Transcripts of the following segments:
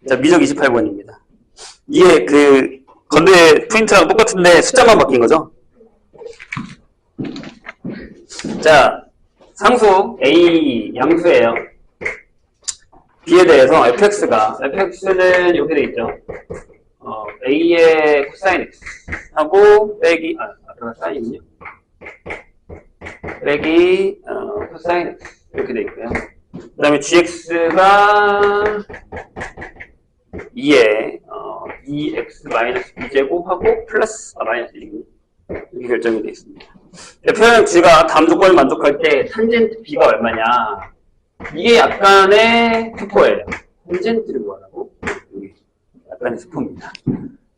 자, 미적 28번입니다. 이게 그 건대 포인트랑 똑같은데 숫자만 바뀐 거죠? 자, 상수 A 양수예요. B에 대해서 fx는 이렇게 돼 있죠. A의 코사인 x 하고 빼기 사인이요. 빼기 코사인 x 이렇게 돼 있고요. 그 다음에 gx가 2에 2x 마이너스 b제곱하고 플러스 마이너스 1 이렇게 결정이 되어 있습니다. f랑 g가 다음 조건을 만족할 때 탄젠트 b가 얼마냐, 이게 약간의 스포예요. 탄젠트를 구하라고. 약간의 스포입니다.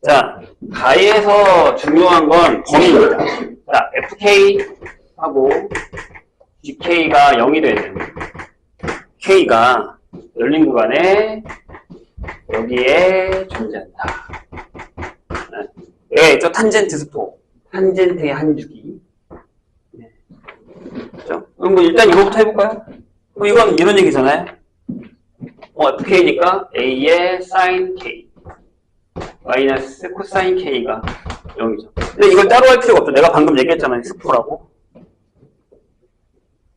자, 가에서 중요한 건 범위입니다. 자, fk하고 gk가 0이 되는 k가 열린 구간에 여기에 존재한다. 네, 저 탄젠트 스포, 탄젠트의 한 주기. 네. 그렇죠? 그럼 뭐 일단 이거부터 해볼까요? 이건 이런 얘기잖아요. fk니까 a의 sin k 마이너스 코사인 k가 0이죠. 근데 이걸 따로 할 필요가 없죠. 내가 방금 얘기했잖아요. 스포라고.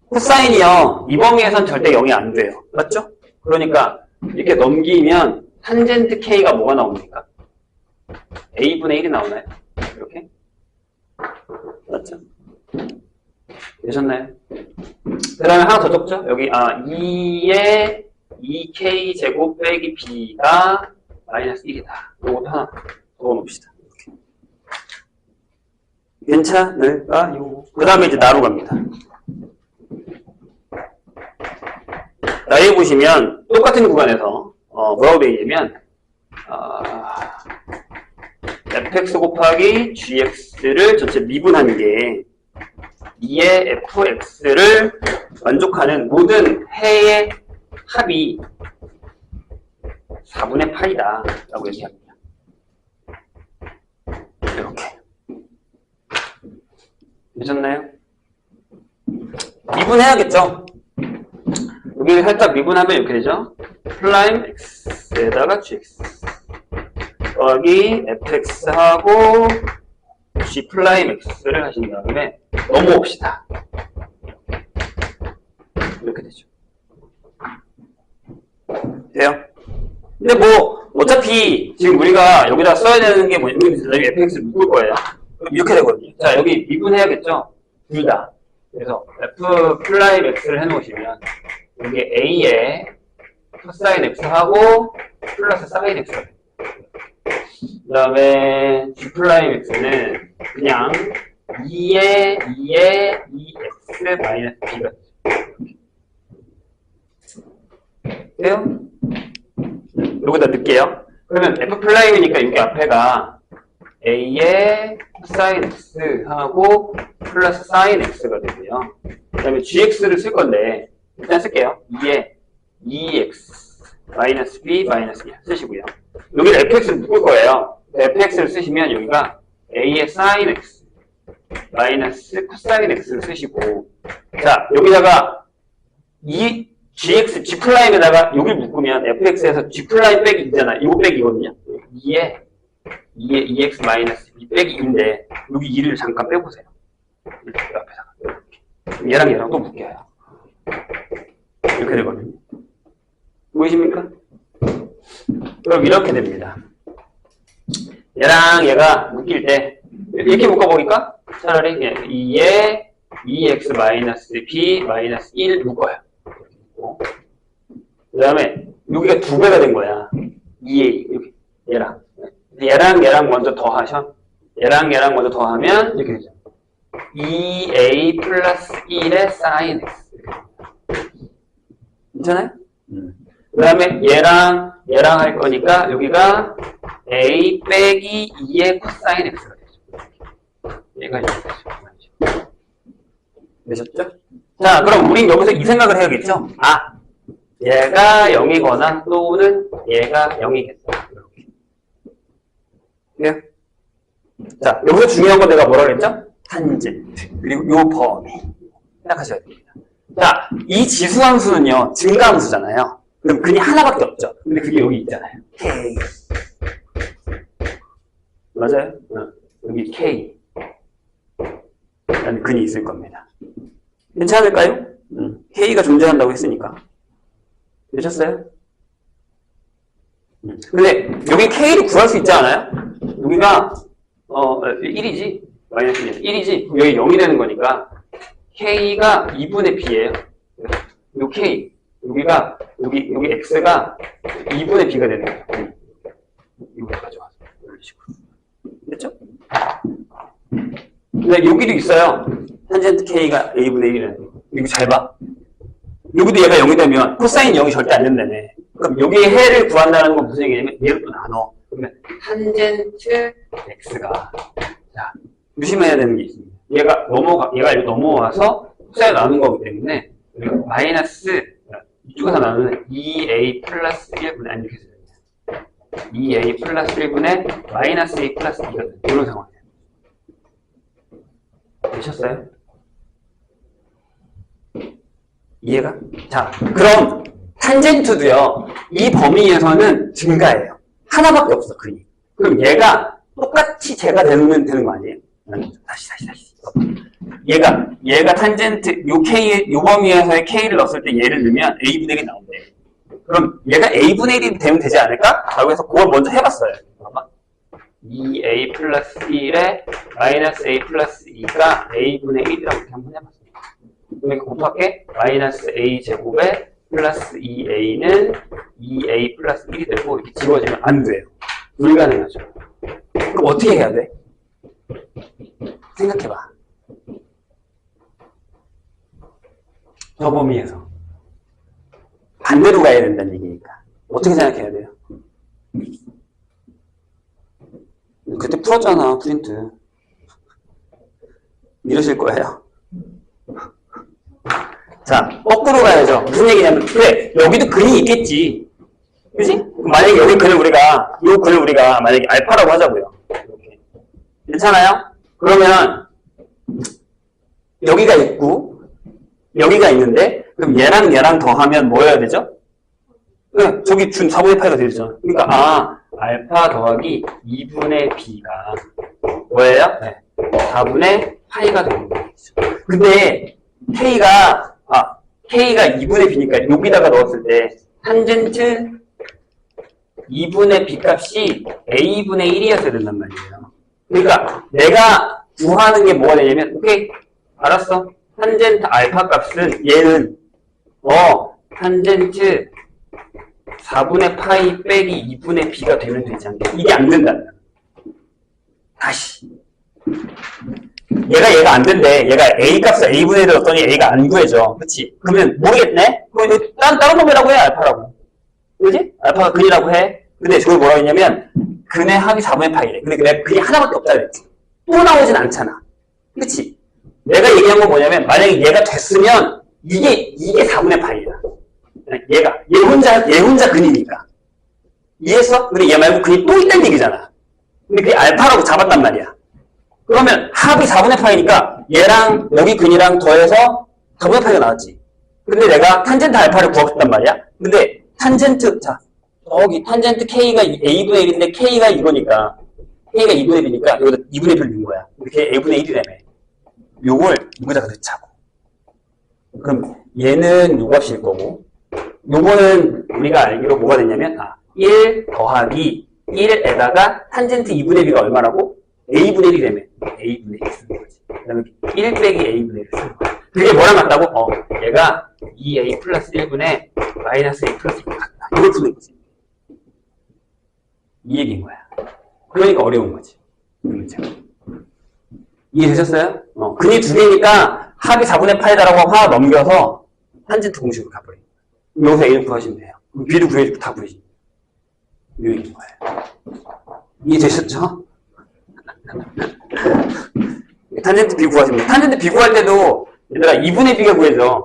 코사인이요, 이 범위에선 절대 0이 안 돼요. 맞죠? 그러니까 이렇게 넘기면 탄젠트 k가 뭐가 나옵니까? a분의 1이 나오나요? 이렇게? 맞죠? 되셨나요? 그 다음에 하나 더 적죠? 여기 2의 2k 제곱 빼기 b가 마이너스 1이다. 이것도 하나 적어놓읍시다. 괜찮을까요? 그 다음에 이제 나로 갑니다. 나에 보시면 똑같은 구간에서 뭐라고 되어 있냐면 fx 곱하기 gx를 전체 미분한 게 2의 fx를 만족하는 모든 해의 합이 4분의 파이다 라고 얘기합니다. 이렇게 되셨나요? 미분해야겠죠? 여기를 살짝 미분하면 이렇게 되죠? 플라임 x에다가 gx 더하기 fx하고 g 플라임 x를 하신 다음에 넘어옵시다. 이렇게 되죠. 돼요? 근데 뭐 어차피 지금 우리가 여기다 써야 되는 게 뭐냐면 여기 fx를 묶을 거예요. 이렇게 되거든요. 자, 여기 미분해야겠죠? 둘 다. 그래서 f 플라임 x를 해놓으시면 여기 a에 코사인 x하고 플러스 사인 x가 돼요. 그 다음에 g 플라임 x는 그냥 2에 2x 마이너스 b가 돼요? 여기다 넣을게요. 그러면 f 플라임이니까 여기 앞에가 a의 코사인 x하고 플러스 사인 x가 되고요. 그 다음에 gx를 쓸 건데 일단 쓸게요. 2에 2x 마이너스 b 마이너스 1 쓰시고요. 여기를 fx를 묶을 거예요. fx를 쓰시면 여기가 a의 sin x 마이너스 코사인 x를 쓰시고, 자, 여기다가 이 gx, g 플라임에다가 여기 묶으면 fx에서 g 플라임 빼기 2잖아. 이거 빼기 2거든요. 2에 2x 마이너스 b 빼기 2인데 여기 2를 잠깐 빼보세요. 이렇게 앞에다가 얘랑 얘랑 또 묶여요. 이렇게 되거든요. 보이십니까? 그럼 이렇게 됩니다. 얘랑 얘가 묶일 때 이렇게 묶어보니까 차라리 2에 2x 마이너스 b 마이너스 1 묶어요. 그 다음에 여기가 2배가 된 거야. 2a 이렇게 얘랑 얘랑 먼저 더하셔. 얘랑 얘랑 먼저 더하면 이렇게 되죠. 2a 플러스 1의 sin x. 괜찮아요? 그 다음에 얘랑 할 거니까 여기가 a 빼기 2의 코사인 x가 되죠. 얘가 이렇게 되죠. 되셨죠? 자, 그럼 우린 여기서 이 생각을 해야겠죠? 얘가 0이거나 또는 얘가 0이겠다. 이렇게. 그래요? 자, 여기서 중요한 건 내가 뭐라 그랬죠? 탄젠트. 그리고 요 범위. 생각하셔야 됩니다. 자, 이 지수함수는요, 증가함수잖아요. 그럼 근이 하나밖에 없죠. 근데 그게 여기 있잖아요. K. 맞아요? 여기 K. 라는 근이 있을 겁니다. 괜찮을까요? K가 존재한다고 했으니까. 되셨어요? 근데 여기 K를 구할 수 있지 않아요? 여기가 1이지? 마이너스 1이지? 여기 0이 되는 거니까 K가 2분의 B예요. 요 K 여기가 여기 X가 2분의 B가 되는 거예요. 이거 가져와서 이런 식으로. 됐죠? 근데 여기도 있어요. 탄젠트 K가 A분의 1이라는 거. 이거 잘 봐. 여기도 얘가 0이 되면 코사인 0이 절대 안 된다네. 그럼 여기에 해를 구한다는 건 무슨 얘기냐면 얘를 또 나눠. 그러면 탄젠트 X가 자 조심해야 되는 게 있습니다. 얘가 이거 넘어와서 코사인 나누는 거기 때문에 우리가 마이너스 이쪽에서 나누는 2a 플러스 1분의 안 이렇게 써요. 2a 플러스 1분의 마이너스 a 플러스 2가 되는 이런 상황이에요. 되셨어요? 이해가? 자, 그럼 탄젠트도요. 이 범위에서는 증가해요. 하나밖에 없어, 그림. 그럼 얘가 똑같이 제가 되는 거 아니에요? 다시. 얘가 탄젠트, 요 범위에서의 K를 넣었을 때 얘를 넣으면 A분의 1이 나온대. 그럼 얘가 A분의 1이 되면 되지 않을까? 라고 해서 그걸 먼저 해봤어요. 봐봐. 2A 플러스 1에 마이너스 A 플러스 2가 A분의 1이라고 이렇게 한번 해봤어요. 그러니까 곱하게 마이너스 A 제곱에 플러스 2A는 2A 플러스 1이 되고 이렇게 지워지면 안 돼요. 불가능하죠. 그럼 어떻게 해야 돼? 생각해봐. 저 범위에서 반대로 가야 된다는 얘기니까 어떻게 생각해야 돼요? 그때 풀었잖아, 프린트. 이러실 거예요. 자, 거꾸로 가야죠. 무슨 얘기냐면, 그래, 여기도 근이 있겠지. 그지? 만약에 여기 근을 요 근을 우리가 만약에 알파라고 하자고요. 이렇게. 괜찮아요? 그러면, 여기가 있고, 여기가 있는데, 그럼 얘랑 더하면 뭐 해야 되죠? 네, 저기 준 4분의 8가 되죠. 그러니까, 알파 더하기 2분의 b가 뭐예요? 네. 4분의 8가 되는 거죠. 근데, K가 2분의 B니까 여기다가 넣었을 때 탄젠트 2분의 B 값이 A분의 1이었어야 된단 말이에요. 그러니까 내가 구하는 게 뭐가 되냐면 오케이 알았어. 탄젠트 알파 값은 얘는 탄젠트 4분의 파이 빼기 2분의 B가 되면 되지 않게 이게 안 된다. 다시 얘가 안 된대. 얘가 A 값을 A분의 1을 넣었더니 A가 안 구해져. 그치? 그러면 모르겠네? 그럼 이거 다른 놈이라고 해, 알파라고. 그지? 알파가 근이라고 해. 근데 저걸 뭐라고 했냐면, 근의 합이 4분의 파이래. 근데 내가 근이 하나밖에 없다 그랬지. 또 나오진 않잖아. 그치? 내가 얘기한 건 뭐냐면, 만약에 얘가 됐으면, 이게 4분의 파이야. 얘 혼자 근이니까. 이해했어? 근데 얘 말고 근이 또 있다는 얘기잖아. 근데 그게 알파라고 잡았단 말이야. 그러면 합이 4분의 파이니까 얘랑 여기 근이랑 더해서 4분의 파이가 나왔지. 근데 내가 탄젠트 알파를 구하겠단 말이야. 근데 탄젠트 탄젠트 K가 A분의 1인데 K가 이거니까 K가 2분의 1이니까 여기다 2분의 1을 넣은 거야. 이렇게 A분의 1이라며. 요걸 이거다가 넣자고. 그럼 얘는 요 값일 거고 요거는 우리가 알기로 뭐가 됐냐면 1 더하기 1에다가 탄젠트 2분의 B가 얼마라고? A분의 1이라며. A분의 1 쓰는 거지. 그 다음에 1 빼기 A분의 1 쓰는 거야. 그게 뭐랑 같다고? 얘가 2A 플러스 1분의 마이너스 A 플러스 1과 같다. 이걸 푸는 거지. 이 얘기인 거야. 그러니까 어려운 거지. 이 문제가. 이해되셨어요? 근이 두 개니까 합이 4분의 8이다라고 하나 넘겨서 탄젠트 공식으로 가버려요. 여기서 A를 구하시면 돼요. B를 구해주고 다 구해주면 돼요. 이 얘기인 거예요. 이해되셨죠? 탄젠트 B 구하시면 돼요. 탄젠트 B 구할 때도 얘들아 2분의 B가 구해져.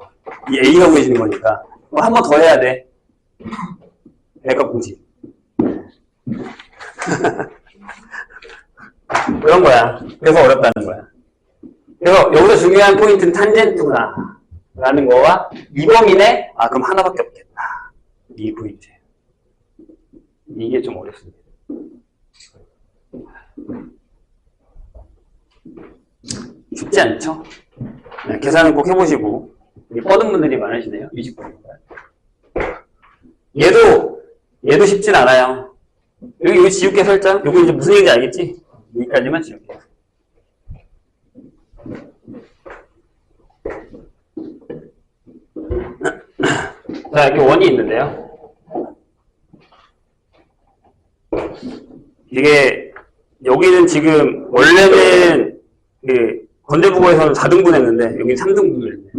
이 A가 구해지는 거니까 한 번 더 해야 돼. A값 공식. 그런 거야. 그래서 어렵다는 거야. 그래서 여기서 중요한 포인트는 탄젠트구나 라는 거와 이 범위네? 그럼 하나밖에 없겠다. 이 포인트. 이게 좀 어렵습니다. 쉽지 않죠? 네, 계산은 꼭 해보시고. 뻗은 분들이 많으시네요. 20분인가요? 얘도 쉽진 않아요. 여기 지울게 살짝. 여기 이제 무슨 얘기인지 알겠지? 여기까지만 지울게. 자, 이렇게 원이 있는데요. 이게, 여기는 지금, 원래는, 건대국어에서는 4등분 했는데, 여기는 3등분을 했네.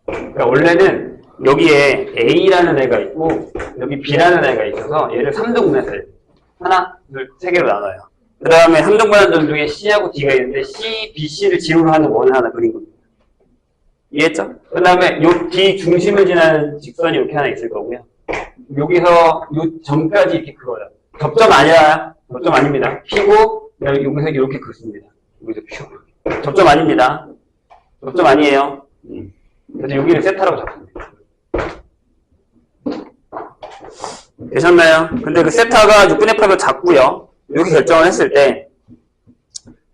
그러니까 원래는, 여기에 A라는 애가 있고, 여기 B라는 애가 있어서, 얘를 3등분해서 하나, 둘, 세 개로 나눠요. 그 다음에 3등분한 점 중에 C하고 D가 있는데, C, B, C를 지름으로 하는 원을 하나 그린 겁니다. 이해했죠? 그 다음에 요 D 중심을 지나는 직선이 이렇게 하나 있을 거고요. 여기서 요 점까지 이렇게 그어요. 접점 아니야. 접점 아닙니다. P고, 여기서 이렇게 긋습니다. 여기서 Q. 접점 아닙니다. 접점 아니에요. 그래서 여기를 세타라고 잡습니다. 되셨나요? 근데 그 세타가 6분의 8을 잡고요. 이렇게 결정을 했을 때,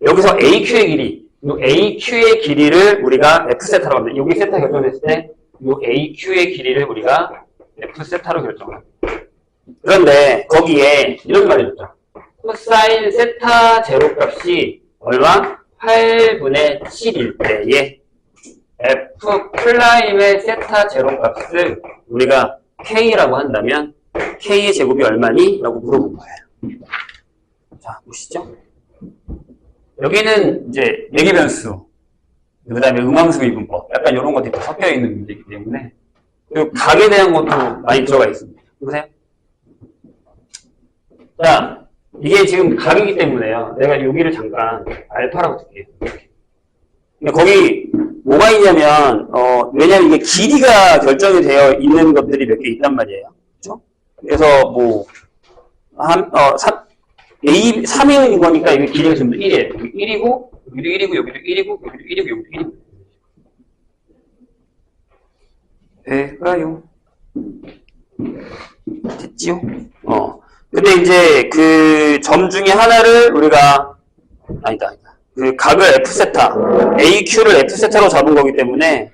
여기서 AQ의 길이, 이 AQ의 길이를 우리가 F세타라고 합니다. 여기 세타 결정했을 때, 이 AQ의 길이를 우리가 F세타로 결정합니다. 그런데 거기에 이런 말이 있죠. 코사인 세타 제로값이 얼마? 8분의 7일 때에 F 프라임의 세타 제로값을 우리가 K라고 한다면 K의 제곱이 얼마니? 라고 물어본 거예요. 자, 보시죠. 여기는 이제 내기 변수, 그 다음에 음함수 미분법, 약간 이런 것들이 다 섞여 있는 문제이기 때문에, 그리고 각에 대한 것도 많이 들어가 있습니다. 보세요. 자, 이게 지금 각이기 때문에요. 내가 여기를 잠깐 알파라고 쓸게요. 근데 거기 뭐가 있냐면, 왜냐면 이게 길이가 결정이 되어 있는 것들이 몇 개 있단 말이에요. 그렇죠? 그래서 뭐, A, 3인 거니까 이게 길이가 전부 1이에요. 여기 1이고, 여기도 1이고, 여기도 1이고, 여기도 1이고, 여기도 1이고. 될까요? 됐지요? 근데 이제 그 점 중에 하나를 우리가, 아니다. 그 각을 F세타, AQ를 F세타로 잡은 거기 때문에,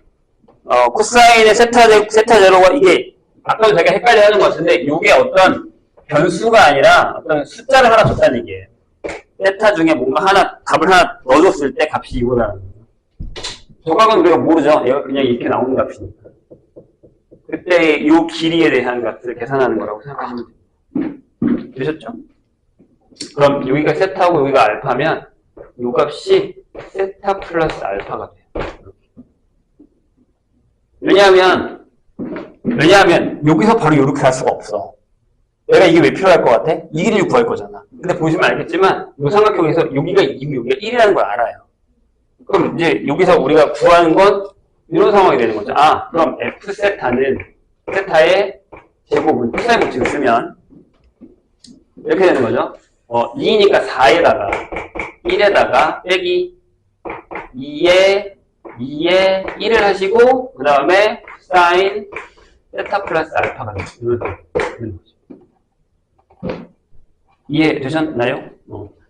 코사인의 세타 제로가 이게, 아까도 제가 헷갈려 하는 것 같은데, 이게 어떤 변수가 아니라 어떤 숫자를 하나 줬다는 얘기예요. 세타 중에 뭔가 하나, 값을 하나 넣어줬을 때 값이 이거라는 거예요. 저 값은 우리가 모르죠. 얘가 그냥 이렇게 나오는 값이니까. 그때 이 길이에 대한 값을 계산하는 거라고 생각하시면 됩니다. 되셨죠? 그럼 여기가 세타고 여기가 알파면 이 값이 세타 플러스 알파가 돼요. 왜냐하면 여기서 바로 이렇게 할 수가 없어. 내가 이게 왜 필요할 것 같아? 이 길이를 구할 거잖아. 근데 보시면 알겠지만 이 삼각형에서 여기가 2고 여기가 1이라는 걸 알아요. 그럼 이제 여기서 우리가 구하는 건 이런 상황이 되는 거죠. 그럼 F세타는 세타의 제곱은 코사인 법칙을 쓰면 이렇게 되는 거죠. 2니까 4에다가 1에다가 빼기 2에 1을 하시고 그 다음에 사인 세타 플러스 알파가 되는 거죠. 이해되셨나요?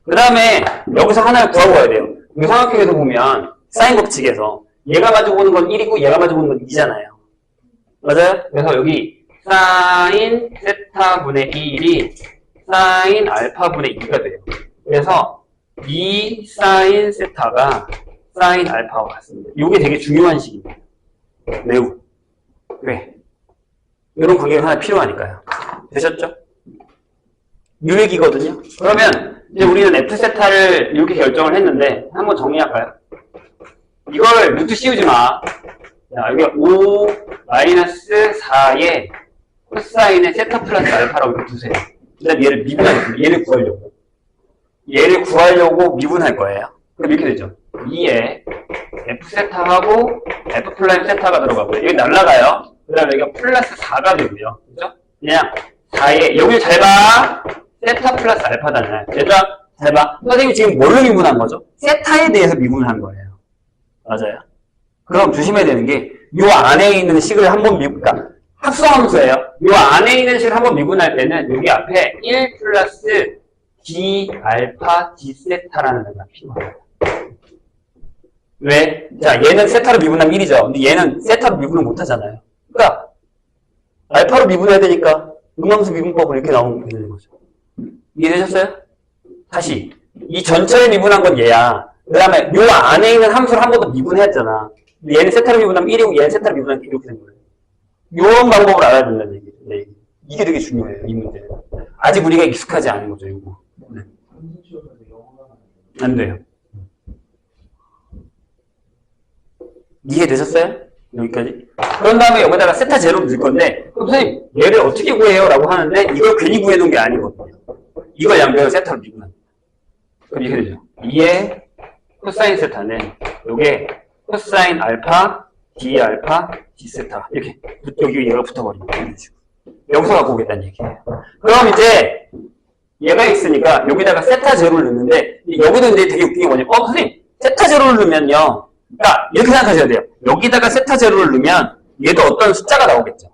그 다음에 여기서 하나를 구하고 가야 돼요. 이 삼각형에서 보면 사인 법칙에서 얘가 가지고 오는 건 1이고 얘가 가지고 오는 건 2잖아요. 맞아요? 그래서 여기 사인 세타분의 1이 사인 알파분의 2가 돼요. 그래서 2 사인 세타가 사인 알파와 같습니다. 이게 되게 중요한 식입니다. 매우. 왜? 이런 관계가 하나 필요하니까요. 되셨죠? 유액이거든요. 그러면 이제 우리는 F세타를 이렇게 결정을 했는데 한번 정리할까요? 이걸 루트 씌우지 마. 자, 여기 5 마이너스 4의 코사인의 세타 플러스 알파라고 이렇게 두세요. 그 다음에 얘를 미분하겠습니다. 얘를 구하려고 미분할 거예요. 그럼 이렇게 되죠. 2에 F세타하고 F 플라임 세타가 들어가고요. 여기 날라가요. 그 다음에 여기가 플러스 4가 되고요. 그죠? 그냥 4에, 여기 잘 봐. 세타 플러스 알파잖아요. 얘들아, 잘 봐. 선생님이 지금 뭘로 미분한 거죠? 세타에 대해서 미분을 한 거예요. 맞아요. 그럼 조심해야 되는 게, 요 안에 있는 식을 한번 그러니까, 합성함수예요. 요 안에 있는 식을 한번 미분할 때는 여기 앞에 1 플러스 d 알파 d 세타라는 애가 필요합니다. 왜? 자, 얘는 세타로 미분하면 1이죠. 근데 얘는 세타로 미분을 못 하잖아요. 그러니까 알파로 미분해야 되니까 음함수 미분법을 이렇게 나오면 되는 거죠. 이해되셨어요? 다시 이 전체를 미분한 건 얘야. 그 다음에 요 안에 있는 함수를 한 번 더 미분했잖아. 근데 얘는 세타로 미분하면 1이고 얘는 세타로 미분하면 이렇게 된 거예요. 요런 방법을 알아야 된다는 얘기죠. 네. 이게 되게 중요해요, 이 문제는. 아직 우리가 익숙하지 않은 거죠, 이거. 네. 안 돼요. 이해되셨어요? 여기까지? 그런 다음에 여기다가 세타 제로를 넣을 건데, 그럼 선생님, 얘를 어떻게 구해요? 라고 하는데, 이걸 괜히 구해놓은 게 아니거든요. 이걸 양변을 세타로 미분합니다. 그럼 이렇게 되죠. 2의 코사인 세타는, 요게 코사인 알파, d 알파, d 세타. 이렇게, 여기 얘가 붙어버립니다. 이런 식으로. 여기서 갖고 오겠다는 얘기예요. 그럼 이제, 얘가 있으니까, 여기다가 세타 제로를 넣는데, 여기도 이제 되게 웃긴 게 뭐냐면, 선생님, 세타 제로를 넣으면요. 그러니까 이렇게 생각하셔야 돼요. 여기다가 세타 제로를 넣으면 얘도 어떤 숫자가 나오겠죠.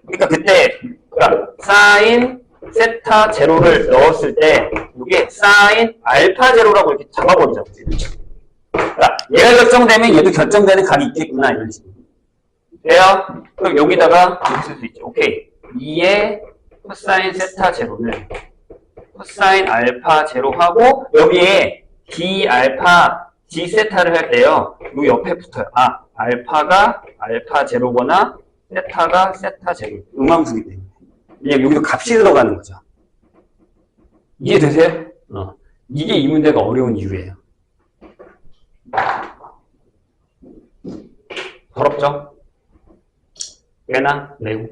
그러니까 그때 그러니까 사인 세타 제로를 넣었을 때 이게 사인 알파 제로라고 이렇게 잡아버리죠. 그러니까 얘가 결정되면 얘도 결정되는 각이 있겠구나 이런 식으로. 돼요? 그럼 여기다가 이렇게 쓸 수 있죠. 오케이. 2의 코사인 세타 제로는 코사인 알파 제로 하고 여기에 d 알파 d 세타를 할 때요, 요 옆에 붙어요. 아, 알파가 알파 제로거나 세타가 세타 제로. 음함수기 때문에. 왜냐면 여기도 값이 들어가는 거죠. 이해되세요? 이게 이 문제가 어려운 이유예요. 더럽죠? 꽤나 매우.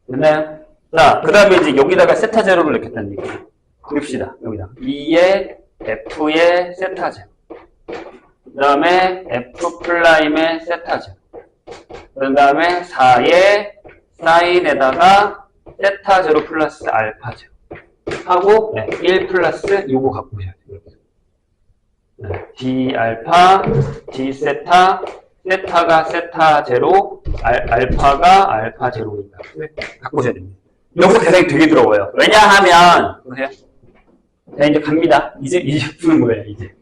됐나요? 자, 그 다음에 이제 여기다가 세타 제로를 넣겠다는 얘기예요. 그립시다. 여기다. 2의 F의 세타 제로. 그 다음에 F 프라임의 세타 제로. 그 다음에 4의 사인에다가 세타 제로 플러스 알파 제로. 하고, 1 플러스 요거 갖고 오셔야 돼요. D 알파, D 세타, 세타가 세타 제로, 알파가 알파 제로입니다. 갖고 오셔야 됩니다. 여기서 계산이 되게 들어와요. 왜냐하면, 보세요. 자, 이제 갑니다. 이제 푸는 거예요, 이제.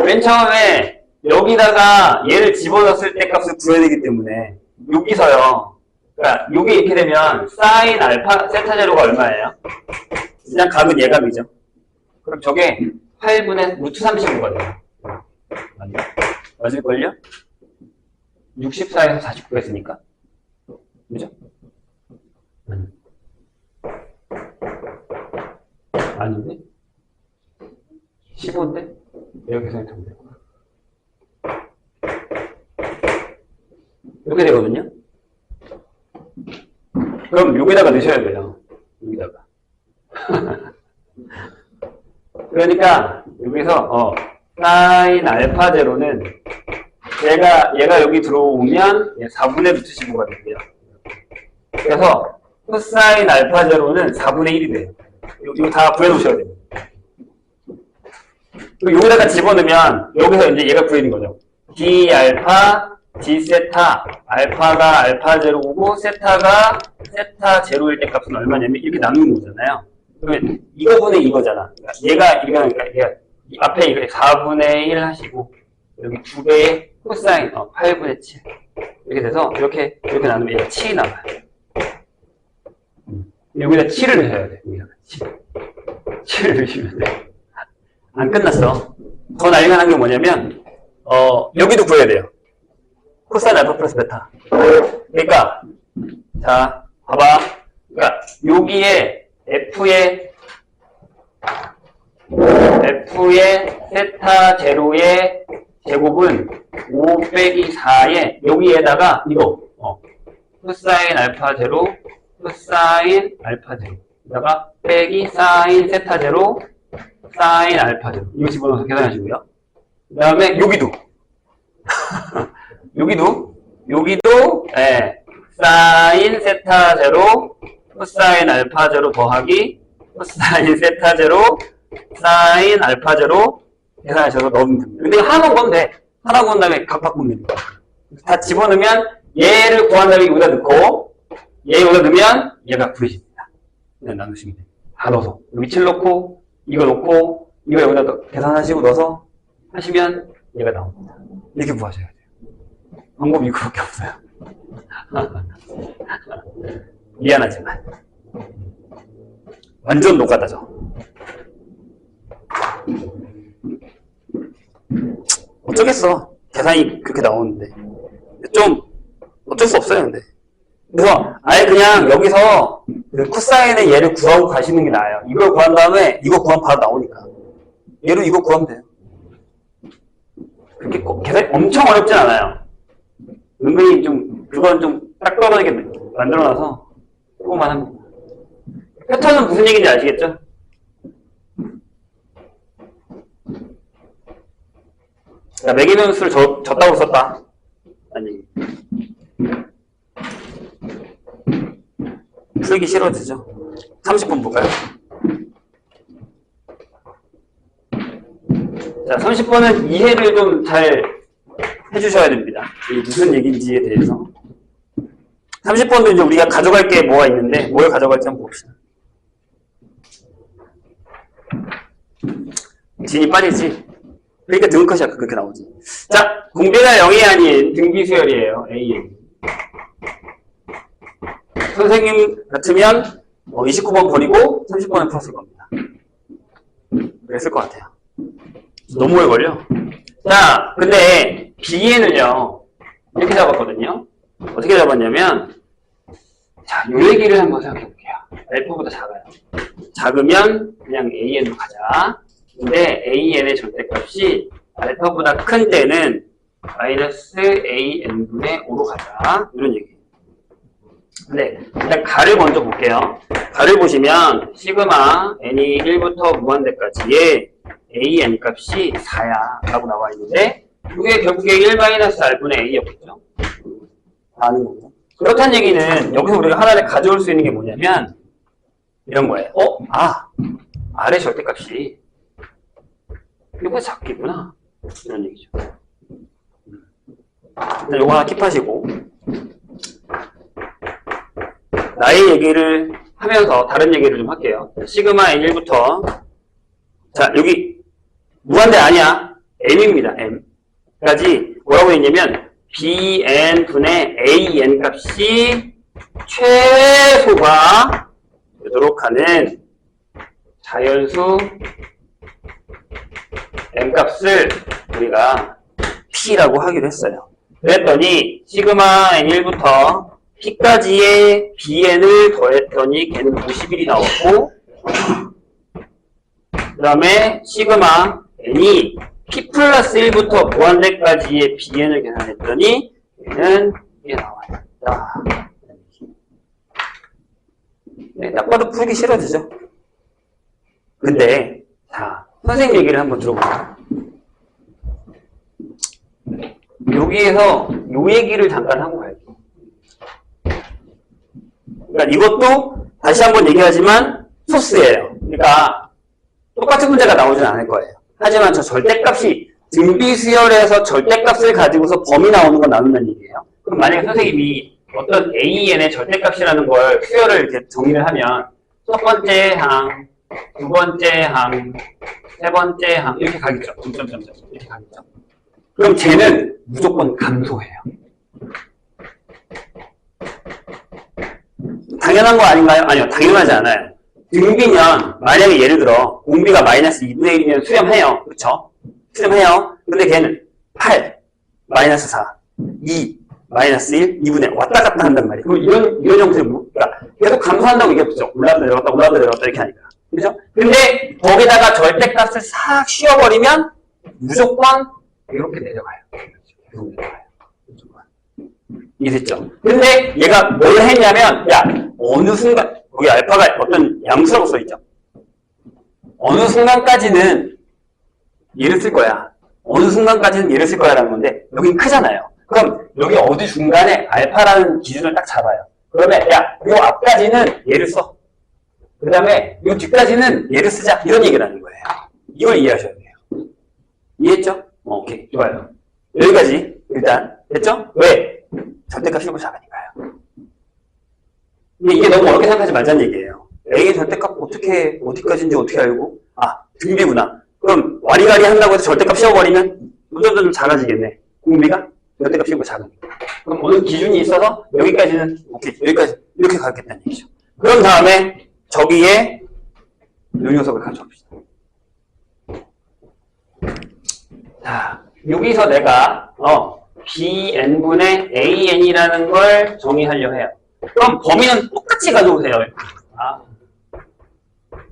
맨 처음에 여기다가 얘를 집어넣었을 때 값을 구해야 되기 때문에 여기서요. 그러니까 여기 이렇게 되면 사인 알파 세타 제로가 얼마예요? 그냥 각은 예각이죠. 그럼 저게 8분의 루트 35가 돼요. 맞을걸요? 64에서 49가 있으니까. 그죠? 아닌데? 15인데? 내가 계산이 안 돼요. 이렇게 되거든요? 그럼 여기다가 넣으셔야 돼요. 여기다가. 그러니까, 여기서, 사인 알파 제로는, 얘가 여기 들어오면, 4분의 루트 15가 돼요. 그래서, 코사인 알파 제로는 4분의 1이 돼요. 이거 다 구해놓으셔야 돼요. 그리고 여기다가 집어넣으면 여기서 이제 얘가 구해진 거죠. d 알파, d 세타, 알파가 알파 제로고 세타가 세타 제로일 때 값은 얼마냐면 이렇게 나누는 거잖아요. 그러면 이거분의 이거잖아. 그러니까 얘가 이 앞에 이거 4분의 1 하시고 여기 2배의 코사인 8분의 7 이렇게 돼서 이렇게 나누면 얘가 7이 나와요. 여기다 7을 넣어야 돼. 여기다가 7을 넣으시면 돼. 안 끝났어. 더 난리가 난 게 뭐냐면, 여기도 구해야 돼요. 코사인 알파 플러스 베타. 그러니까, 자, 봐봐. 그러니까, 여기에 F의 세타 제로의 제곱은 5 빼기 4에, 여기에다가 이거, 코사인 알파 제로, 코사인 알파 제로. 여기다가 빼기 사인 세타 제로, 사인 알파 제로. 이거 집어넣어서 계산하시고요. 그 다음에 여기도 여기도 사인 세타 제로 코사인 알파 제로 더하기 코사인 세타 제로 사인 알파 제로 계산하셔서 넣으면 됩니다. 근데 이거 하나 구하면 돼. 하나 구한 다음에 각 바꾸면 됩니다. 다 집어넣으면 얘를 구한 다음에 여기다 넣고 얘 여기다 넣으면 얘가 구해집니다. 그냥 나누시면 돼요. 다 넣어서. 여기 7 넣고, 이거 넣고, 이거 여기다 계산하시고 넣어서 하시면 얘가 나옵니다. 이렇게 구하셔야 돼요. 방법이 이거밖에 없어요. 미안하지만. 완전 노가다죠. 어쩌겠어. 계산이 그렇게 나오는데. 좀, 어쩔 수 없어요, 근데. 그래서, 아예 그냥 여기서 그 코사인의 얘를 구하고 가시는 게 나아요. 이걸 구한 다음에 이거 구하면 바로 나오니까. 얘로 이거 구하면 돼요. 그렇게 계산이 엄청 어렵진 않아요. 은근히 좀, 그건 좀 딱 떨어지게 만들어놔서 조금만 합니다. 패턴은 무슨 얘기인지 아시겠죠? 자, 매기는 수를 졌다고 썼다. 아니. 풀기 싫어지죠? 30분 볼까요? 자, 30분은 이해를 좀 잘 해주셔야 됩니다. 이게 무슨 얘기인지에 대해서. 30분도 이제 우리가 가져갈 게 뭐가 있는데, 뭘 가져갈지 한번 봅시다. 진이 빠지지? 그러니까 등컷이 아까 그렇게 나오지. 자, 공비가 0이 아닌 등비수열이에요. A. 선생님 같으면 29번 버리고 30번을 풀었을 겁니다. 그랬을 것 같아요. 너무 오래 걸려. 자, 근데 B에는요, 이렇게 잡았거든요. 어떻게 잡았냐면, 자, 요 얘기를 한번 생각해 볼게요. F보다 작아요. 작으면 그냥 AN으로 가자. 근데 AN의 절대값이 알파보다 큰 때는 마이너스 AN분의 5로 가자. 이런 얘기예요. 근데 일단 가를 먼저 볼게요. 가를 보시면 시그마 n이 1부터 무한대까지의 AN 값이 4야 라고 나와 있는데 이게 결국에 1-R분의 A였겠죠? 아는 거고. 그렇다는 얘기는 여기서 우리가 하나를 가져올 수 있는 게 뭐냐면 이런 거예요. R의 절대값이 이거보다 작겠구나. 이런 얘기죠. 일단 요거 하나 킵하시고 나의 얘기를 하면서 다른 얘기를 좀 할게요. 시그마 n1부터 자 여기 무한대 아니야. m입니다. m까지 뭐라고 했냐면 bn분의 an 값이 최소가 되도록 하는 자연수 m 값을 우리가 p라고 하기로 했어요. 그랬더니 시그마 n1부터 p까지의 bn을 더했더니 걔는 51이 나왔고 그 다음에 시그마 n이 p 플러스 1부터 무한대까지의 bn을 계산했더니 얘는 이게 나와요. 네, 딱 봐도 풀기 싫어지죠? 근데 자 선생님 얘기를 한번 들어볼까요? 여기에서 요 얘기를 잠깐 하고 갈게요. 그러니까 이것도 다시 한번 얘기하지만 소스예요. 그러니까 똑같은 문제가 나오진 않을 거예요. 하지만 저 절대값이 등비수열에서 절대값을 가지고서 범위 나오는 건 나눈다는 얘기예요. 그럼 만약에 선생님이 어떤 AN의 절대값이라는 걸 수열을 이렇게 정의를 하면 첫 번째 항, 두 번째 항, 세 번째 항 이렇게 가겠죠. 점점점점 이렇게 가겠죠. 그럼 쟤는 무조건 감소해요. 당연한 거 아닌가요? 아니요, 당연하지 않아요. 등비면 만약에 예를 들어 공비가 마이너스 2분의 1이면 수렴해요. 그렇죠? 수렴해요. 근데 걔는 8, 마이너스 4, 2, 마이너스 1, 2분의 왔다 갔다 한단 말이에요. 그럼 이런 형태를 그러니까 계속 감소한다고 얘기했죠. 올라갔다 내려갔다 올라갔다 내려갔다 이렇게 하니까. 그죠? 근데 거기다가 절대값을 싹 씌워버리면 무조건 이렇게 내려가요. 계속 내려가요. 이해됐죠? 근데 얘가 뭘 했냐면 야 어느 순간 거기 알파가 어떤 양수라고 써있죠? 어느 순간까지는 얘를 쓸 거야. 어느 순간까지는 얘를 쓸 거야 라는 건데 여긴 크잖아요. 그럼 여기 어디 중간에 알파라는 기준을 딱 잡아요. 그러면 야 요 앞까지는 얘를 써. 그 다음에 요 뒤까지는 얘를 쓰자. 이런 얘기를 하는 거예요. 이걸 이해하셔야 돼요. 이해했죠? 오케이. 좋아요. 여기까지 일단 됐죠? 왜? 절대값이 너무 작으니까요. 근데 이게 너무 어렵게 생각하지 말자는 얘기예요. A의 절대값 어디까지인지 어떻게 알고? 아, 등비구나. 그럼 와리가리 한다고 해서 절대값 씌워버리면 점점 좀 작아지겠네. 공비가 절대값 씌우고 작으니까. 그럼 어느 기준이 있어서 여기까지는 오케이, 여기까지 이렇게 가겠다는 얘기죠. 그런 다음에 저기에 이 녀석을 가져옵시다. 자, 여기서 내가 bn분의 an이라는 걸 정의하려 해요. 그럼 범위는 똑같이 가져오세요. 아,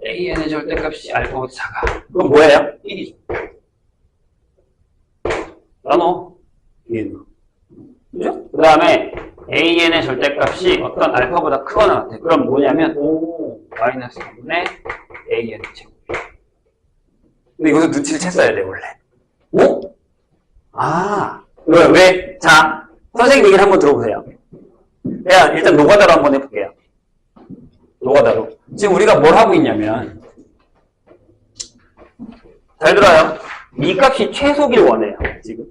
an의 절대값이 알파보다 작아. 그럼 뭐예요? 1이죠. 나눠. 그죠? 그 다음에 an의 절대값이 어떤 알파보다 크거나 같아. 그럼 뭐냐면 마이너스 1분의 an의 제곱. 근데 여기서 눈치를 챘어야 돼 원래. 오? 아, 왜? 자, 선생님 얘기를 한번 들어보세요. 그냥 일단 노가다로 한번 해볼게요. 노가다로. 지금 우리가 뭘 하고 있냐면, 잘 들어요. 이 값이 최소길 원해요, 지금.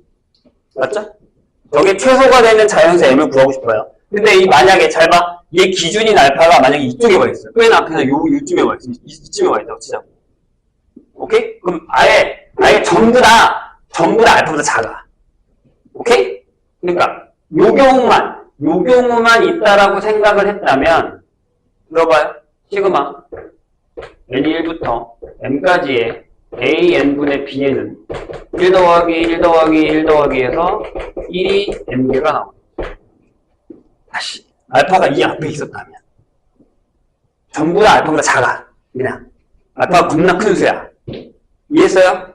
맞죠? 저게 최소가 되는 자연수 m을 구하고 싶어요. 근데 만약에 잘 봐. 얘 기준인 알파가 만약에 이쪽에 와 있어요. 맨 앞에서 요쯤에 와 있어요. 이쯤에 와 있다고 치자고. 오케이? 그럼 아예 전부 다 알파보다 작아. 오케이? 그러니까 요 경우만 있다라고 생각을 했다면 들어봐요. 시그마 n1부터 m까지의 an분의 bn은 1 더하기 1 더하기 1 더하기에서 1이 n개가 나옵니다. 다시 알파가 이 앞에 있었다면 전부 다 알파보다 작아. 그냥 알파가 겁나 큰 수야. 이해했어요?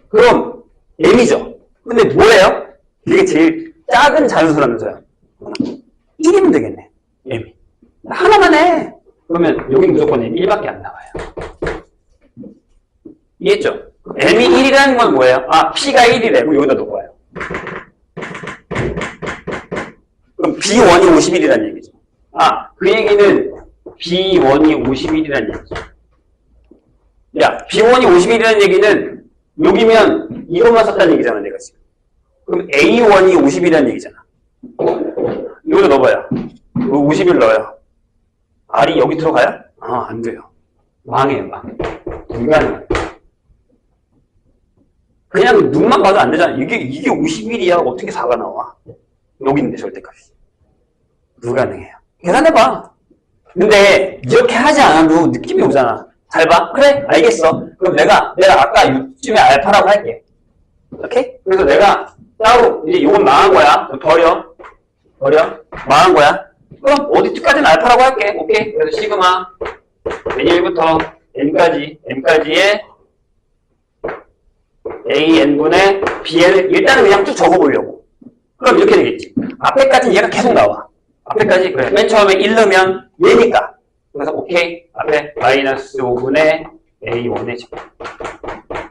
그럼 m이죠. 근데 뭐예요? 이게 제일 작은 자연수라면서요. 1이면 되겠네. m이. 하나만 해. 그러면 여기 무조건 m 1밖에 안 나와요. 이해했죠? m이 1이라는 건 뭐예요? 아, p가 1이래고 여기다 놓고요. 그럼 b1이 51이라는 얘기죠. 아, 그 얘기는 b1이 51이라는 얘기죠. 야, b1이 51이라는 얘기는 여기면 이것만 썼다는 얘기잖아, 내가 지금. 그럼 a1이 50이라는 얘기잖아. 여기다 넣어봐요. 50을 넣어요. r이 여기 들어가요? 아, 안 돼요. 망해요, 망해. 불가능해요. 그냥 눈만 봐도 안 되잖아. 이게 51이야. 어떻게 4가 나와? 여기 있는데, 절대값이. 불가능해요. 계산해봐. 근데, 이렇게 하지 않아도 느낌이 오잖아. 잘 봐. 그래, 알겠어. 그럼 내가 아까 이쯤에 알파라고 할게. 오케이? 그래서 내가 따로, 이제 이건 망한 거야. 버려. 망한 거야. 그럼 어디까지는 알파라고 할게. 오케이? 그래서 시그마 n1부터 m까지의 an분의 bn을 일단은 그냥 쭉 적어보려고. 그럼 이렇게 되겠지. 앞에까지는 얘가 계속 나와. 앞에까지, 그래. 맨 처음에 1 넣으면 얘니까. 그래서 오케이. 앞에 마이너스 5분의 a1의 제곱.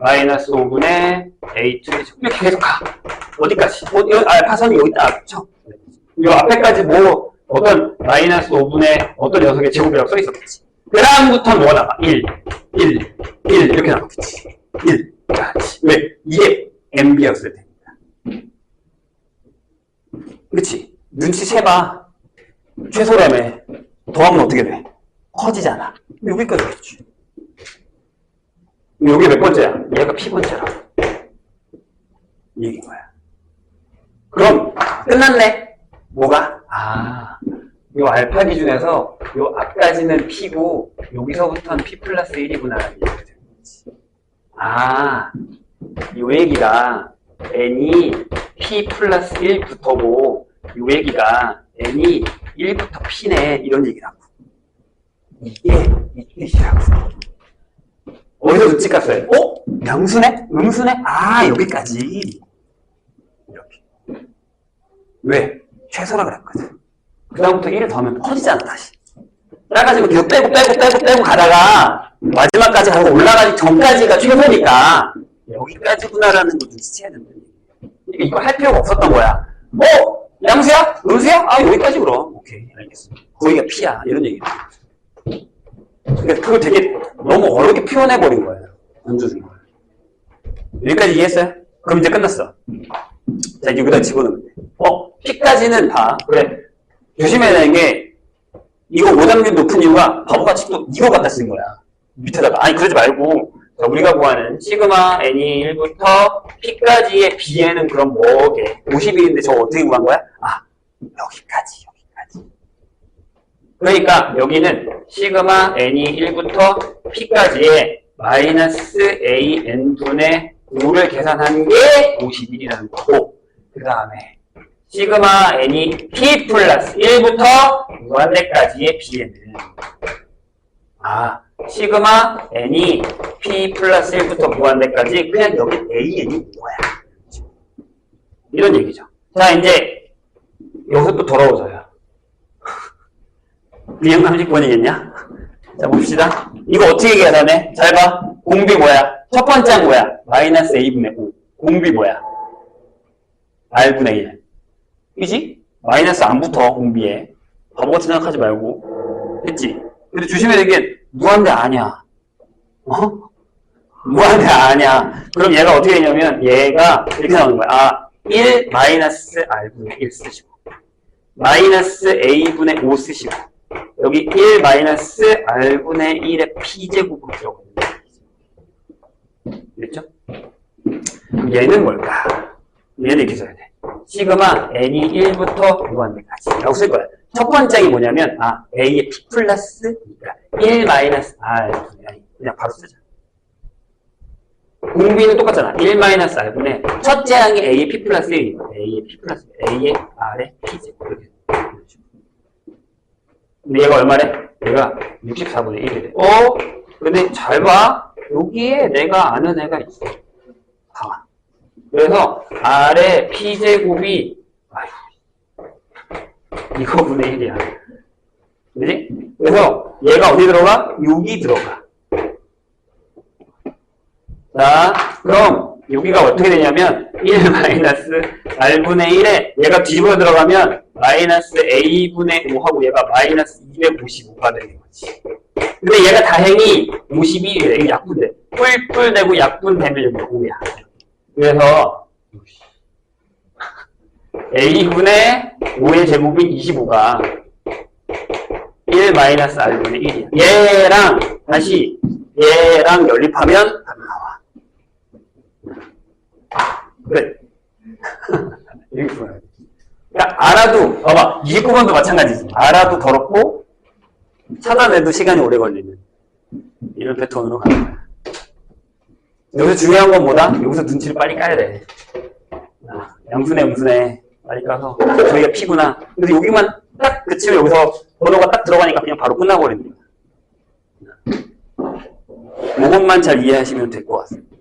마이너스 5분의 a2의 제곱. 이렇게 계속 가. 어디까지? 알파선이 여기 딱 쳐. 이 앞에까지 어떤 마이너스 5분의 어떤 녀석의 제곱이라고 써있었겠지. 그 다음부터 뭐가 나가? 1 이렇게 나오겠지. 1. 왜? 이게 MB였을 테니까. 그렇지? 눈치 채봐. 최소라며. 더하면 어떻게 돼? 커지잖아. 여기까지 오겠지. 여기 몇 번째야? 얘가 P번째라. 이 얘기인 거야. 그럼 끝났네. 뭐가? 요 알파 기준에서 요 앞까지는 P고 여기서부터는 P 플러스 1이구나 라는 얘기가 되는 거지. 요 얘기가 n이 P 플러스 1부터고 요 얘기가 n이 1부터 P네 이런 얘기라고. 이게 이 뜻이라고. 어디서 눈치 깠어요? 양수네? 음수네? 여기까지. 이렇게. 왜? 최소라 그랬거든. 그 다음부터 1을 더하면 퍼지잖아, 다시. 따라가지고 계속 빼고 가다가 마지막까지 가고 올라가기 전까지가 최소니까 여기까지구나라는 거 눈치채야 된다. 이거 할 필요가 없었던 거야. 양수야? 음수야? 여기까지 그럼. 오케이, 알겠어. 거기가 P야. 이런 얘기야. 근데 그걸 되게 너무 어렵게 표현해버린 거예요. 얹어준 거예요. 여기까지 이해했어요? 그럼 이제 끝났어. 자, 이제 여기다 집어넣으면 돼. P까지는 봐. 그래. 조심해야 되는 게, 이거 오답률 높은 이유가 바보같이 또 이거 갖다 쓴 거야. 밑에다가. 아니, 그러지 말고. 자, 우리가 구하는 시그마 n이 1부터 p까지의 b에는 그럼 뭐게? 50일인데 저거 어떻게 구한 거야? 아, 여기까지. 그러니까 여기는 시그마 n이 1부터 p까지의 마이너스 an분의 5를 계산한 게 51이라는 거고, 그 다음에 시그마 n이 p 플러스 1부터 무한대까지의 b에는 시그마 n이 p 플러스 1부터 무한대까지 그냥 여기 an이 뭐야? 이런 얘기죠. 자, 이제 여기서 또 돌아오자요. 미형 30번이겠냐? 자, 봅시다. 이거 어떻게 계산해? 잘 봐. 공비 뭐야? 첫 번째는 뭐야? 마이너스 a분의 5. 공비 뭐야? r분의 1. 그지? 마이너스 안 붙어, 공비에. 바보같이 생각하지 말고. 했지? 근데 조심해야 되는 게 무한대 아니야. 무한대 아니야. 그럼 얘가 어떻게 되냐면 얘가 이렇게 나오는 거야. 1 마이너스 r분의 1 쓰시고 마이너스 a분의 5 쓰시고 여기 1 마이너스 r분의 1의 p제곱으로 들어가는 거야. 됐죠? 얘는 뭘까? 얘는 이렇게 써야 돼. 시그마 n이 1부터 무한대까지 라고 쓸 거야. 첫 번째가 뭐냐면 a의 p 플러스 1 마이너스 r분의 그냥 바로 쓰자. 공비는 똑같잖아. 1 마이너스 r분의 첫째 항이 a의 p 플러스 1이니까 a의 p 플러스 a의 r의 p제곱 이렇게. 근데 얘가 얼마래? 얘가 64분의 1이래. 근데 잘 봐. 여기에 내가 아는 애가 있어. 봐봐. 그래서 R의 P제곱이, 이거 분의 1이야. 그지? 그래서 얘가 어디 들어가? 여기 들어가. 자, 그럼 여기가 어떻게 되냐면 1 마이너스 R분의 1에 얘가 뒤집어 들어가면 마이너스 A분의 5하고 얘가 마이너스 255가 되는 거지. 근데 얘가 다행히 51이래. 이게 약분돼. 뿔뿔 되고 약분되면 여기 5야. 그래서 A분의 5의 제곱인 25가 1 마이너스 R분의 1이야. 얘랑 다시 얘랑 연립하면 답이 나와. 그래. 이렇게 보여야 돼. 그러니까 알아도, 봐봐. 29번도 마찬가지지. 알아도 더럽고, 찾아내도 시간이 오래 걸리는 이런 패턴으로 가는 거야. 여기서 중요한 건 뭐다? 여기서 눈치를 빨리 까야 돼. 양순에 음순에 빨리 까서, 저희가 P구나. 근데 여기만 딱 그치면 여기서 번호가 딱 들어가니까 그냥 바로 끝나버리는 거야. 이것만 잘 이해하시면 될 것 같습니다.